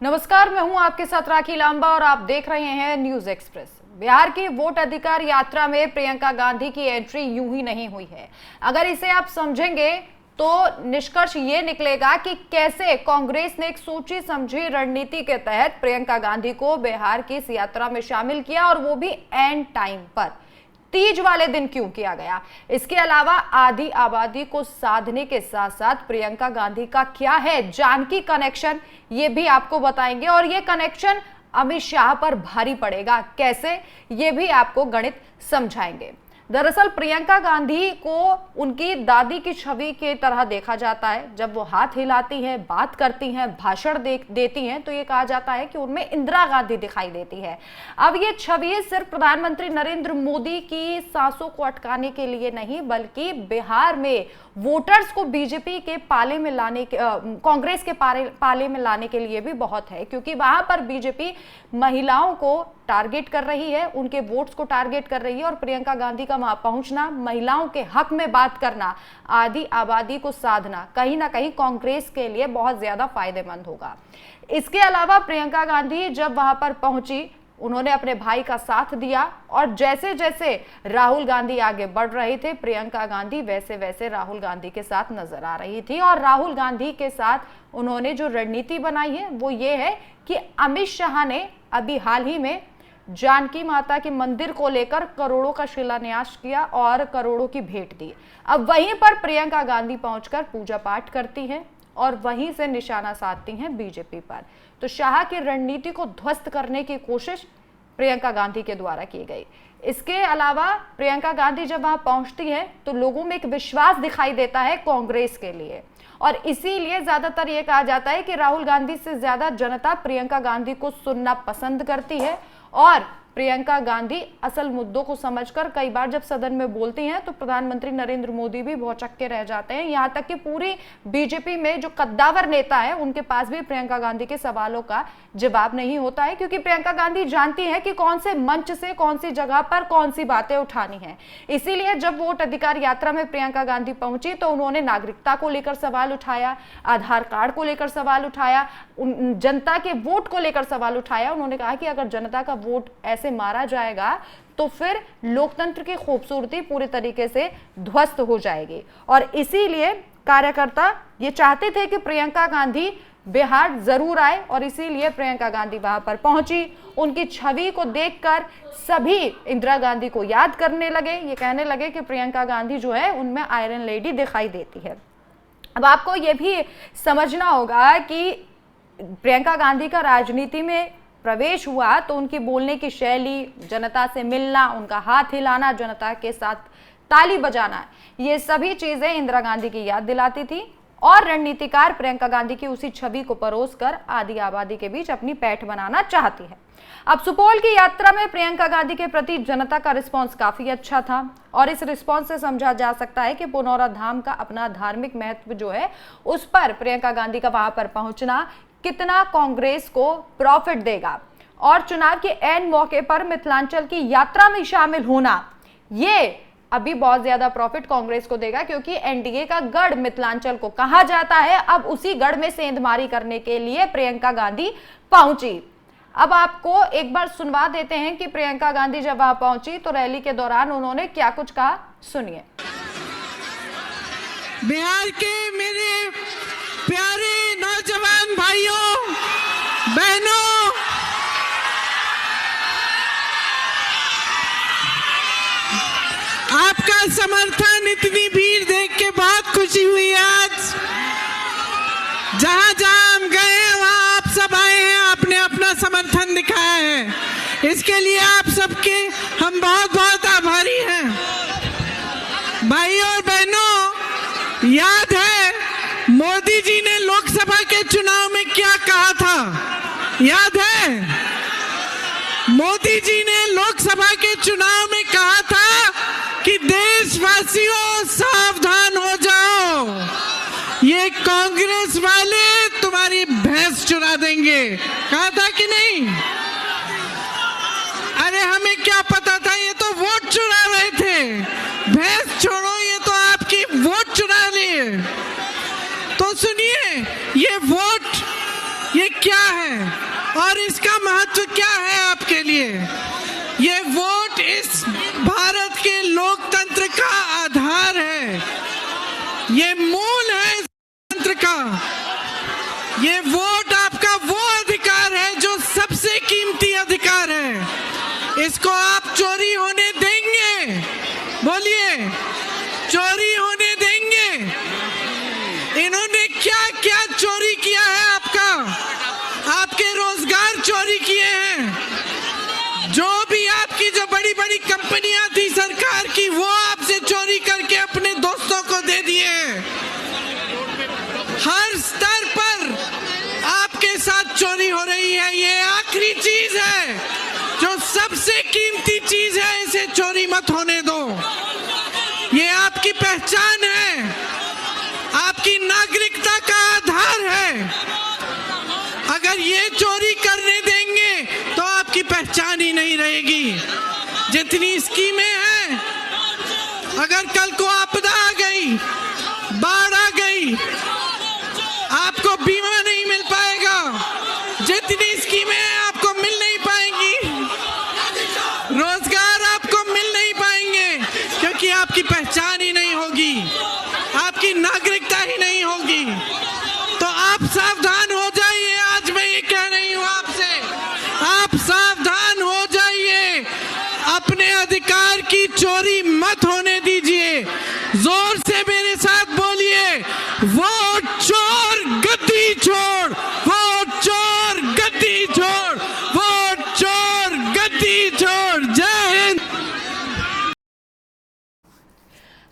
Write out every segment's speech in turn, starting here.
नमस्कार, मैं हूं आपके साथ राखी लांबा और आप देख रहे हैं न्यूज एक्सप्रेस। बिहार की वोट अधिकार यात्रा में प्रियंका गांधी की एंट्री यूं ही नहीं हुई है। अगर इसे आप समझेंगे तो निष्कर्ष ये निकलेगा कि कैसे कांग्रेस ने एक सोची समझी रणनीति के तहत प्रियंका गांधी को बिहार की इस यात्रा में शामिल किया, और वो भी एंड टाइम पर, तीज वाले दिन क्यों किया गया। इसके अलावा आधी आबादी को साधने के साथ साथ प्रियंका गांधी का क्या है जानकी कनेक्शन, ये भी आपको बताएंगे। और ये कनेक्शन अमित शाह पर भारी पड़ेगा कैसे, ये भी आपको गणित समझाएंगे। दरअसल प्रियंका गांधी को उनकी दादी की छवि की तरह देखा जाता है। जब वो हाथ हिलाती हैं, बात करती हैं, भाषण देती हैं, तो ये कहा जाता है कि उनमें इंदिरा गांधी दिखाई देती है। अब ये छवि सिर्फ प्रधानमंत्री नरेंद्र मोदी की सांसों को अटकाने के लिए नहीं, बल्कि बिहार में वोटर्स को बीजेपी के पाले में लाने के, कांग्रेस के पाले में लाने के लिए भी बहुत है, क्योंकि वहां पर बीजेपी महिलाओं को टारगेट कर रही है, उनके वोट्स को टारगेट कर रही है। और प्रियंका गांधी का वहां पहुंचना, महिलाओं के हक में बात करना, आधी आबादी को साधना कहीं ना कहीं कांग्रेस के लिए बहुत ज्यादा फायदेमंद होगा। इसके अलावा प्रियंका गांधी जब वहां पर पहुंची, उन्होंने अपने भाई का साथ दिया, और जैसे जैसे राहुल गांधी आगे बढ़ रहे थे, प्रियंका गांधी वैसे वैसे राहुल गांधी के साथ नजर आ रही थी। और राहुल गांधी के साथ उन्होंने जो रणनीति बनाई है वो ये है कि अमित शाह ने अभी हाल ही में जानकी माता के मंदिर को लेकर करोड़ों का शिलान्यास किया और करोड़ों की भेंट दी। अब वहीं पर प्रियंका गांधी पहुंचकर पूजा पाठ करती हैं और वहीं से निशाना साधती हैं बीजेपी पर। तो शाह की रणनीति को ध्वस्त करने की कोशिश प्रियंका गांधी के द्वारा की गई। इसके अलावा प्रियंका गांधी जब वहां पहुंचती है तो लोगों में एक विश्वास दिखाई देता है कांग्रेस के लिए, और इसीलिए ज्यादातर ये कहा जाता है कि राहुल गांधी से ज्यादा जनता प्रियंका गांधी को सुनना पसंद करती है। और प्रियंका गांधी असल मुद्दों को समझकर कई बार जब सदन में बोलती हैं तो प्रधानमंत्री नरेंद्र मोदी भी भौचक्के रह जाते हैं। यहां तक कि पूरी बीजेपी में जो कद्दावर नेता है, उनके पास भी प्रियंका गांधी के सवालों का जवाब नहीं होता है, क्योंकि प्रियंका गांधी जानती है कि कौन से मंच से कौन सी जगह पर कौन सी बातें उठानी है। इसीलिए जब वोट अधिकार यात्रा में प्रियंका गांधी पहुंची तो उन्होंने नागरिकता को लेकर सवाल उठाया, आधार कार्ड को लेकर सवाल उठाया, जनता के वोट को लेकर सवाल उठाया। उन्होंने कहा कि अगर जनता का वोट ऐसे मारा जाएगा तो फिर लोकतंत्र की खूबसूरती पूरी तरीके से ध्वस्त हो जाएगी। और इसीलिए कार्यकर्ता ये चाहते थे कि प्रियंका गांधी बिहार जरूर आए, और इसीलिए प्रियंका गांधी वहां पर पहुंची। उनकी छवि को देखकर सभी इंदिरा गांधी को याद करने लगे। ये कहने लगे कि प्रियंका गांधी जो है उनमें आयरन लेडी दिखाई देती है। अब आपको ये भी समझना होगा कि प्रियंका गांधी का राजनीति में प्रवेश हुआ तो उनकी बोलने की शैली, जनता से मिलना, उनका हाथ हिलाना, जनता के साथ ताली बजाना, ये सभी चीजें इंदिरा गांधी की याद दिलाती थी। और रणनीतिकार प्रियंका गांधी की उसी छवि को परोसकर आधी आबादी के बीच अपनी पैठ बनाना चाहती है। अब सुपौल की यात्रा में प्रियंका गांधी के प्रति जनता का रिस्पांस काफी अच्छा था, और इस रिस्पांस से समझा जा सकता है कि पुनौरा धाम का अपना धार्मिक महत्व जो है उस पर प्रियंका गांधी का वहां पर पहुंचना कितना कांग्रेस को प्रॉफिट देगा। और चुनाव के ऐन मौके पर मिथिलांचल की यात्रा में शामिल होना, ये अभी बहुत ज्यादा प्रॉफिट कांग्रेस को देगा, क्योंकि एनडीए का गढ़ मिथिलांचल को कहा जाता है। अब उसी गढ़ में सेंधमारी करने के लिए प्रियंका गांधी पहुंची। अब आपको एक बार सुनवा देते हैं कि प्रियंका गांधी जब वहां पहुंची तो रैली के दौरान उन्होंने क्या कुछ कहा, सुनिए। बिहार के मेरे प्यारे नौजवान भाइयों बहनों, आपका समर्थन, इतनी भीड़ देख के बहुत खुशी हुई। आज जहां जहां हम गए हैं वहां आप सब आए हैं, आपने अपना समर्थन दिखाया है। इसके लिए आप सबके हम बहुत बहुत आभारी हैं। भाइयों और बहनों, याद है मोदी जी ने लोकसभा के चुनाव में क्या कहा था? याद है मोदी जी ने लोकसभा के चुनाव में कहा था कि देशवासियों सावधान हो जाओ, ये कांग्रेस वाले तुम्हारी भैंस चुरा देंगे। कहा था कि नहीं? अरे हमें क्या पता था, ये तो वोट चुरा रहे थे। भैंस छोड़ो, ये तो आपकी वोट चुरा लिए। तो सुनिए, ये वोट ये क्या है? और इसका महत्व क्या है आपके लिए? ये वोट इस भारत के लोकतंत्र का आधार है, ये मूल है इस तंत्र का। ये वोट आपका वो अधिकार है जो सबसे कीमती अधिकार है। इसको आप चोरी होने देंगे? बोलिए, चोरी होने देंगे? इन्होंने क्या क्या चोरी किया है आपका? आपके रोजगार चोरी किए हैं। जो भी आपकी जो बड़ी बड़ी कंपनियां थी सरकार की, वो आपसे चोरी करके अपने दोस्तों को दे दिए हैं। हर स्तर पर आपके साथ चोरी हो रही है। ये आखिरी चीज है जो सबसे कीमती चीज है, इसे चोरी मत होने दो। ये आपकी पहचान है, आपकी नागरिकता का आधार है। अगर ये चोरी करने देंगे तो आपकी पहचान ही नहीं रहेगी। जितनी स्कीमें हैं, अगर कल को आपदा आ गई, बाढ़ आ गई, आपको बीमा नहीं मिल पाएगा। जितनी स्कीमें हैं आपको मिल नहीं पाएंगी, रोजगार आपको मिल नहीं पाएंगे, क्योंकि आपकी पहचान ही नहीं होगी, आपकी नागरिकता ही नहीं होगी। तो आप सावधान हो जाइए। आज मैं ये कह रही हूं आपसे, आप सावधान हो जाइए। अपने अधिकार की चोरी मत होने दीजिए। जोर से मेरे साथ बोलिए, वोट चोर गद्दी छोड़, वोट चोर गद्दी छोड़, वोट चोर गद्दी छोड़। जय हिंद।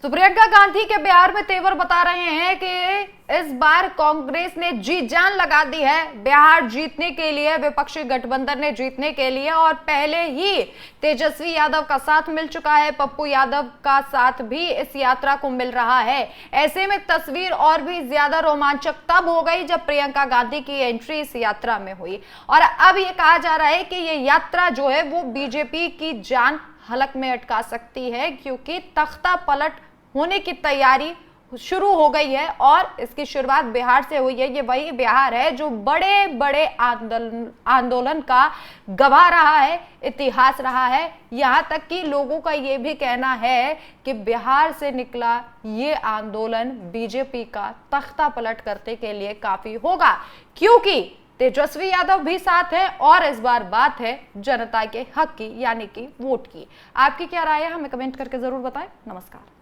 तो प्रियंका गांधी के बिहार में तेवर बता रहे हैं कि इस बार कांग्रेस ने जी जान लगा दी है बिहार जीतने के लिए, विपक्षी गठबंधन ने जीतने के लिए। और पहले ही तेजस्वी यादव का साथ मिल चुका है, पप्पू यादव का साथ भी इस यात्रा को मिल रहा है। ऐसे में तस्वीर और भी ज्यादा रोमांचक तब हो गई जब प्रियंका गांधी की एंट्री इस यात्रा में हुई। और अब ये कहा जा रहा है कि ये यात्रा जो है वो बीजेपी की जान हलक में अटका सकती है, क्योंकि तख्ता पलट होने की तैयारी शुरू हो गई है। और इसकी शुरुआत बिहार से हुई है। ये वही बिहार है जो बड़े बड़े आंदोलन का गवाह रहा है, इतिहास रहा है। यहाँ तक कि लोगों का ये भी कहना है कि बिहार से निकला ये आंदोलन बीजेपी का तख्ता पलट करने के लिए काफी होगा, क्योंकि तेजस्वी यादव भी साथ है और इस बार बात है जनता के हक की, यानी कि वोट की। आपकी क्या राय है, हमें कमेंट करके जरूर बताएं। नमस्कार।